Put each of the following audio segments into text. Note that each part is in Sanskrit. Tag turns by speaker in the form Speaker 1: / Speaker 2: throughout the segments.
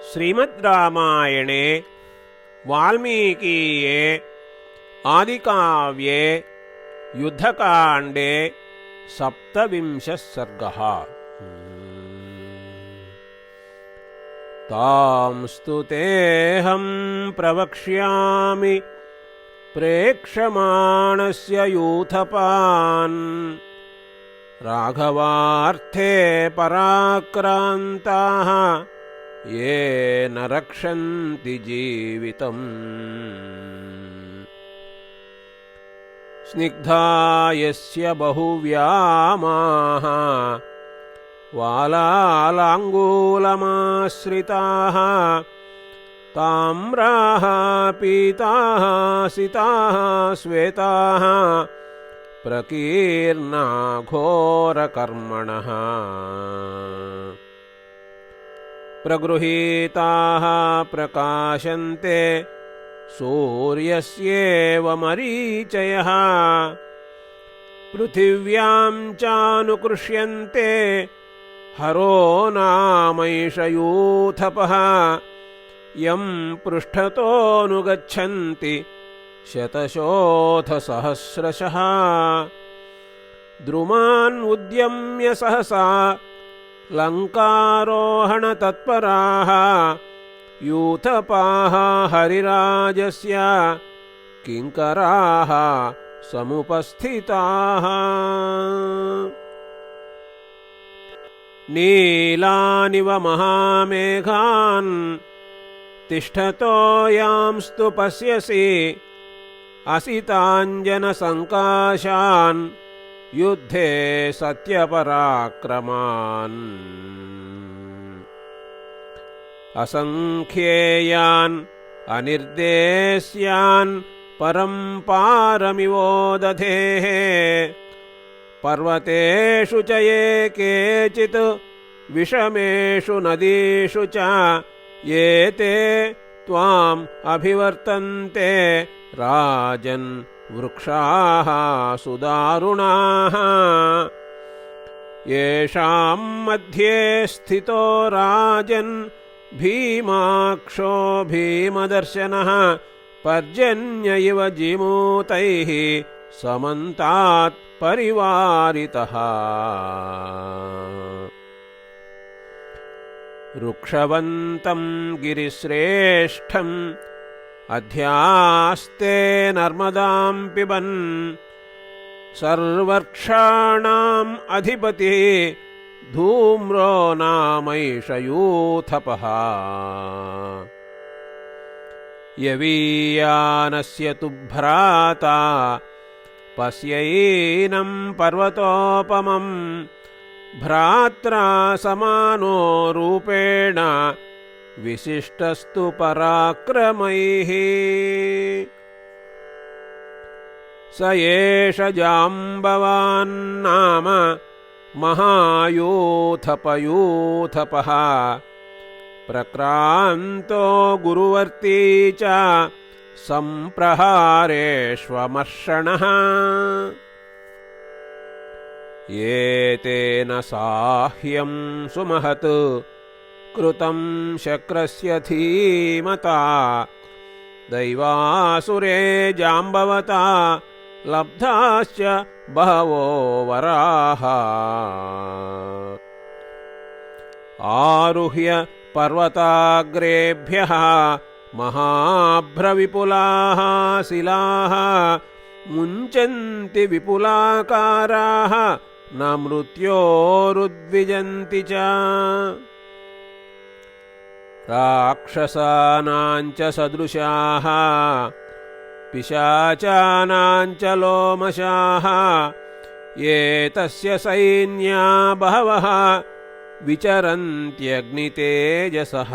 Speaker 1: श्रीमद्रामायणे वाल्मीकीये आदिकाव्ये युद्धकाण्डे 27 सर्गः। तांस्तु तेऽहं प्रवक्ष्यामि प्रेक्षमाणस्य यूथपान् राघवार्थे पराक्रान्ताः ये न रक्षन्ति जीवितम्। स्निग्धा यस्य बहुव्यामाः वालालाङ्गूलमाश्रिताः ताम्राः पीताः सिताः श्वेताः प्रकीर्णा घोरकर्मणः प्रगृहीताः प्रकाशन्ते सूर्यस्येव मरीचयः पृथिव्यां चानुकृष्यन्ते हरो नामैष यूथपः यं पृष्ठतोऽनुगच्छन्ति शतशोथसहस्रशः द्रुमान् उद्यम्य सहसा लङ्कारोहणतत्पराः यूथपाः हरिराजस्य किङ्कराः समुपस्थिताः। नीलानिव महामेघान् तिष्ठतो यांस्तु पश्यसि असिताञ्जनसङ्काशान् युद्धे सत्यपराक्रमान् असङ्ख्येयान् अनिर्देश्यान् परम्पारमिवोदधेः पर्वतेषु च ये केचित् विषमेषु नदीषु च ये ते त्वाम् अभिवर्तन्ते राजन् वृक्षाः सुदारुणाः येषां मध्ये स्थितो राजन् भीमाक्षो भीमदर्शनः पर्जन्य इव जीमूतैः समन्तात् परिवारितः। रुक्षवन्तं गिरिश्रेष्ठम् अध्यास्ते नर्मदां पिबन् सर्ववृक्षाणाम् अधिपतिः धूम्रो नामैष यूथपः यवीयानस्य तु भ्राता पश्यैनं पर्वतोपमम् भ्रात्रा समानो रूपेण विशिष्टस्तु पराक्रमैः स एष जाम्बवान् नाम महायूथपयूथपः प्रक्रान्तो गुरुवर्ती च सम्प्रहारेष्वमर्षणः एतेन साह्यं सुमहत् कृतं शक्रस्य धीमता दैवासुरे जाम्बवता लब्धाश्च बहवो वराः आरुह्य पर्वताग्रेभ्यः महाभ्रविपुलाः शिलाः मुञ्चन्ति विपुलाकाराः न मृत्योरुद्विजन्ति च राक्षसानां च सदृशाः पिशाचानां च लोमशाः ये तस्य सैन्या बहवः विचरन्त्यग्नितेजसः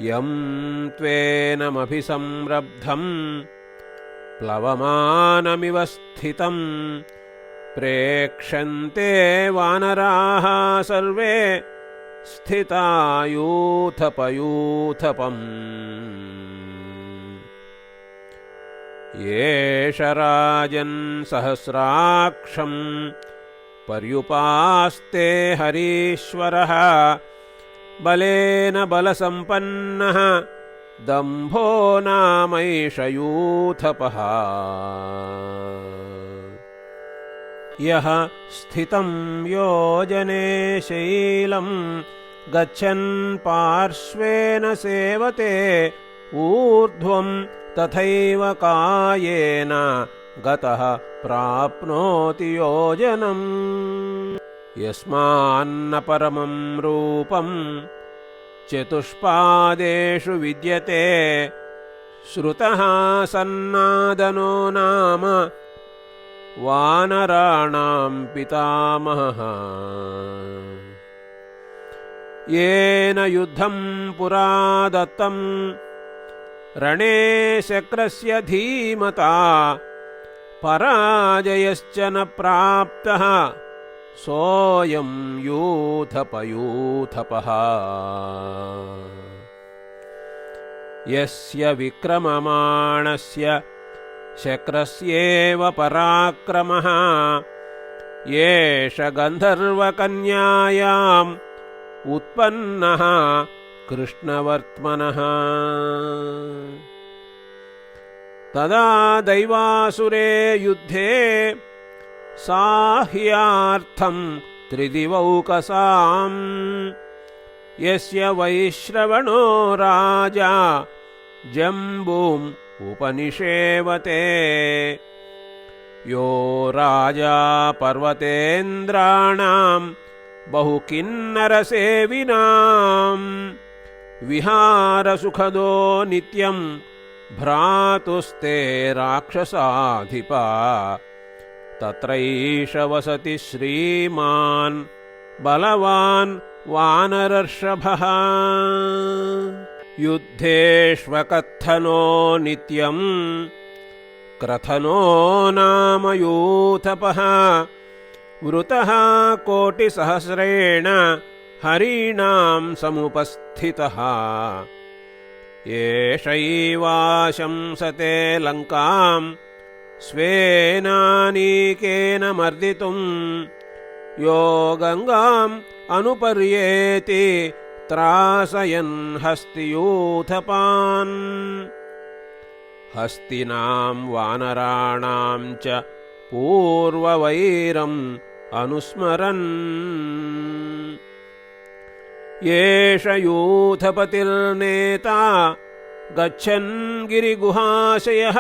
Speaker 1: यं त्वेनमभिसंरब्धम् प्लवमानमिव स्थितं प्रेक्षन्ते वानराः सर्वे स्थिता यूथपयूथपम् येष राजन् सहस्राक्षम् पर्युपास्ते हरीश्वरः बलेन बलसम्पन्नः दम्भो नामैष यूथपः यः स्थितं योजने शैलं गच्छन् पार्श्वेन सेवते ऊर्ध्वं तथैव कायेन गतः प्राप्नोति योजनम् यस्मान्न परमं रूपं चतुष्पादेषु विद्यते श्रुतः सन्नादनो नाम वानराणां पितामहः येन युद्धं पुरा दत्तं रणे शक्रस्य धीमता पराजयश्च न प्राप्तः सोऽयं यूथपः यस्य विक्रममाणस्य शक्रस्येव पराक्रमः येष गन्धर्वकन्यायाम् उत्पन्नः कृष्णवर्त्मनः तदा दैवासुरे युद्धे साह्यार्थं त्रिदिवौकसाम् यस्य वैश्रवणो राजा जम्बूम् उपनिषेवते यो राजा पर्वतेन्द्राणां बहुकिन्नरसेविनाम् विहारसुखदो नित्यं भ्रातुस्ते राक्षसाधिपा तत्रैष वसति श्रीमान् बलवान् वानरर्षभः युद्धेष्वकथनो नित्यं क्रथनो नाम यूथपः वृतः कोटिसहस्रेण हरीणां समुपस्थितः एषैवाशंसते लङ्कां स्वेनानीकेन मर्दितुं यो गङ्गाम् अनुपर्येति त्रासयन् हस्तियूथपान् हस्तिनां वानराणां च पूर्ववैरम् अनुस्मरन् येष यूथपतिर्नेता गच्छन् गिरिगुहाशयः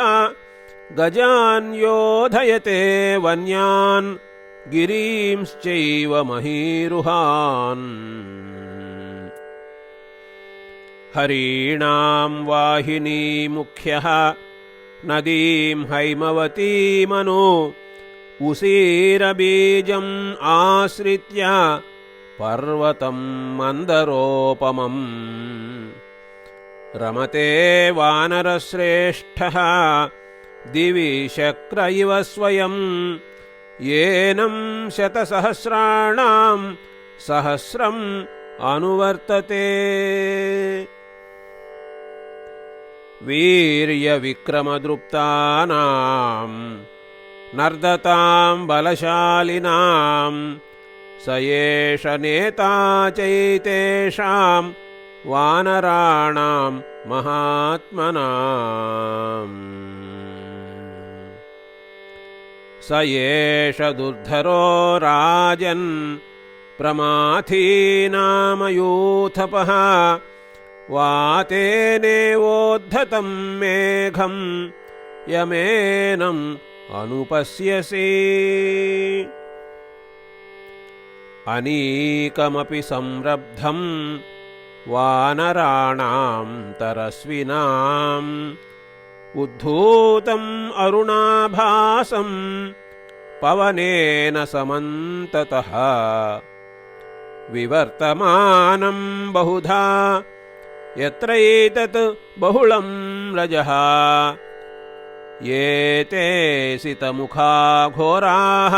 Speaker 1: गजान् योधयते वन्यान् गिरींश्चैव महीरुहान् हरीणां वाहिनी मुख्यः नदीं हैमवतीमनु उसीरबीजम् आश्रित्य पर्वतं मन्दरोपमम् रमते वानरश्रेष्ठः दिवि शक्र इव स्वयं येनं शतसहस्राणां सहस्रम् अनुवर्तते वीर्यविक्रमदृप्तानां नर्दतां बलशालिनां स एष नेता चैतेषां वानराणां महात्मनाम् स एष दुर्धरो राजन् प्रमाथी नाम यूथपः वातेनेवोद्धतं मेघं यमेनम् अनुपश्यसि अनीकमपि संरब्धं वानराणां तरस्विनाम् उद्धूतम् अरुणाभासं पवनेन समन्ततः विवर्तमानं बहुधा यत्रैतत् बहुलं रजः ये ते सितमुखा घोराः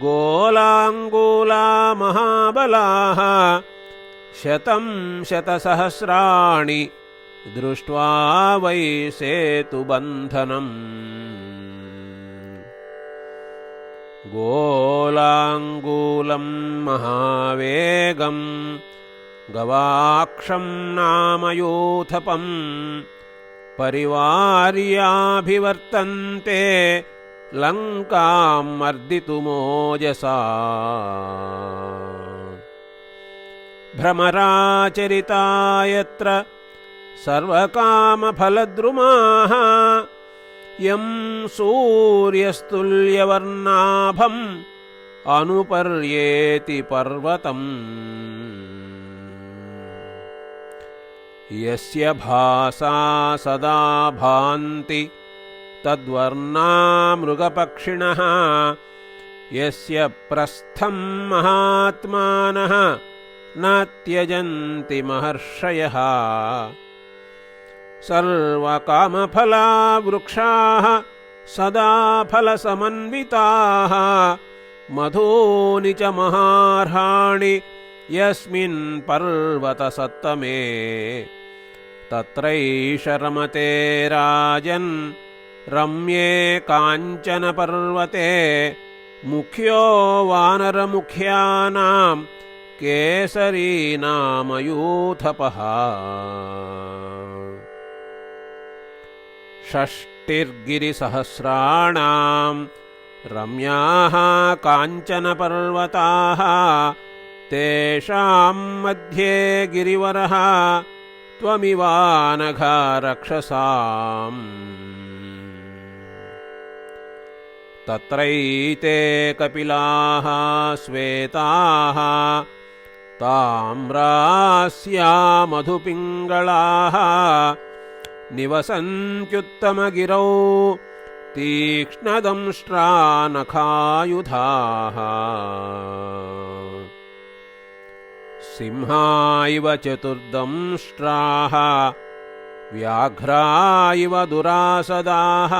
Speaker 1: गोलाङ्गूला महाबलाः शतं शतसहस्राणि दृष्ट्वा वै सेतुबन्धनम् गोलाङ्गूलं महावेगं गवाक्षं नामयूथपम् परिवार्याभिवर्तन्ते लङ्कां मर्दितुमोजसा भ्रमराचरिता यत्र सर्वकामफलद्रुमाः यं सूर्यस्तुल्यवर्णाभम् अनुपर्येति पर्वतम् यस्य भासा सदा भान्ति तद्वर्णा मृगपक्षिणः यस्य प्रस्थं महात्मानः न त्यजन्ति महर्षयः सर्वकामफला वृक्षाः सदा फलसमन्विताः मधूनि च महार्हाणि यस्मिन् पर्वतसत्तमे तत्रैष रमते राजन् रम्ये काञ्चनपर्वते मुख्यो वानरमुख्यानां केसरी नाम यूथपः षष्टिर्गिरिसहस्राणां रम्याः काञ्चनपर्वताः तेषां मध्ये गिरिवरः त्वमिवानघा रक्षसाम् तत्रैते कपिलाः श्वेताः ताम्रास्या मधुपिङ्गळाः निवसन्त्युत्तमगिरौ तीक्ष्णदंष्ट्रानखायुधाः सिंहा इव चतुर्दंष्ट्राः व्याघ्रा इव दुरासदाः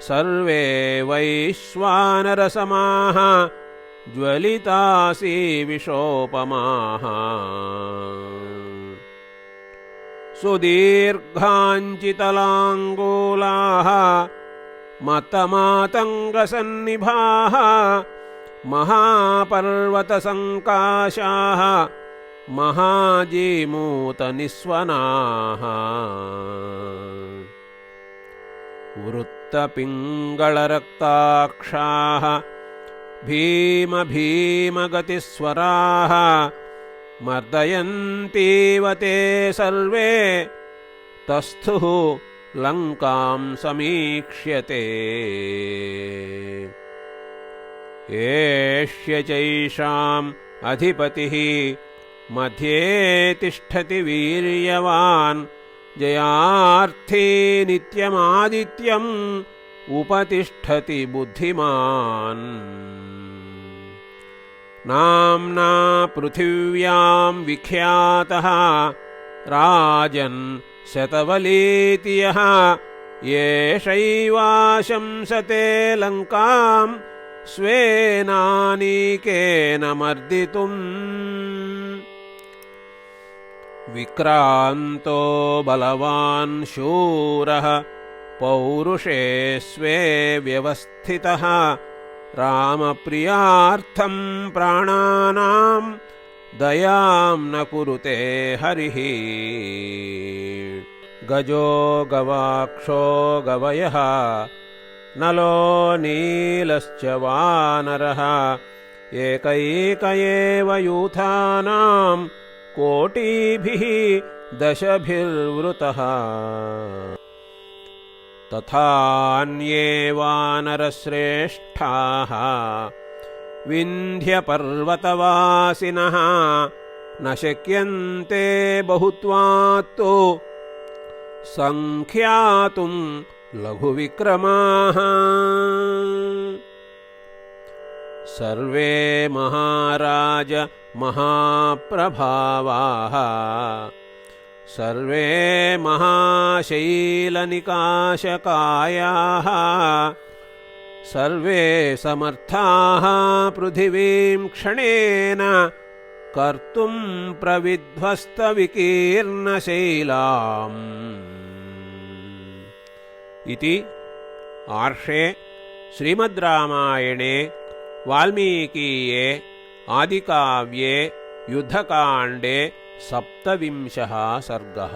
Speaker 1: सर्वे वैश्वानरसमाः ज्वलितासि विशोपमाः सुदीर्घाञ्चितलाङ्गूलाः मतमातङ्गसन्निभाः महापर्वतसङ्काशाः महाजीमूतनिस्वनाः वृत्तपिङ्गळरक्ताक्षाः भीमगतिस्वराः मर्दयन्तीव ते सर्वे तस्थुः लङ्कां समीक्ष्यते एष्य चैषाम् अधिपतिः मध्ये तिष्ठति वीर्यवान् जयार्थी नित्यमादित्यम् उपतिष्ठति बुद्धिमान् नाम्ना पृथिव्यां विख्यातः राजन् शतवलीति यः एषैवाशंसते लङ्कां स्वेनानीकेन मर्दितुम् विक्रान्तो बलवान् शूरः पौरुषे स्वे व्यवस्थितः रामप्रियार्थं प्राणानां दयां न कुरुते हरिः गजो गवाक्षो गवयः नलो नीलश्च वानरः एकैक एव यूथानां कोटिभिः दशभिर्वृतः तथान्ये वानरश्रेष्ठाः विन्ध्यपर्वतवासिनः न शक्यन्ते बहुत्वात्तु सङ्ख्यातुं लघुविक्रमाः सर्वे महाराज महाप्रभावाः सर्वे महाशैलनिकाशकायाः सर्वे समर्थाः पृथिवीं क्षणेन कर्तुं प्रविध्वस्तविकीर्णशैलाम् इति आर्षे श्रीमद्रामायणे वाल्मीकीये आदिकाव्ये युद्धकाण्डे 17 सर्गः।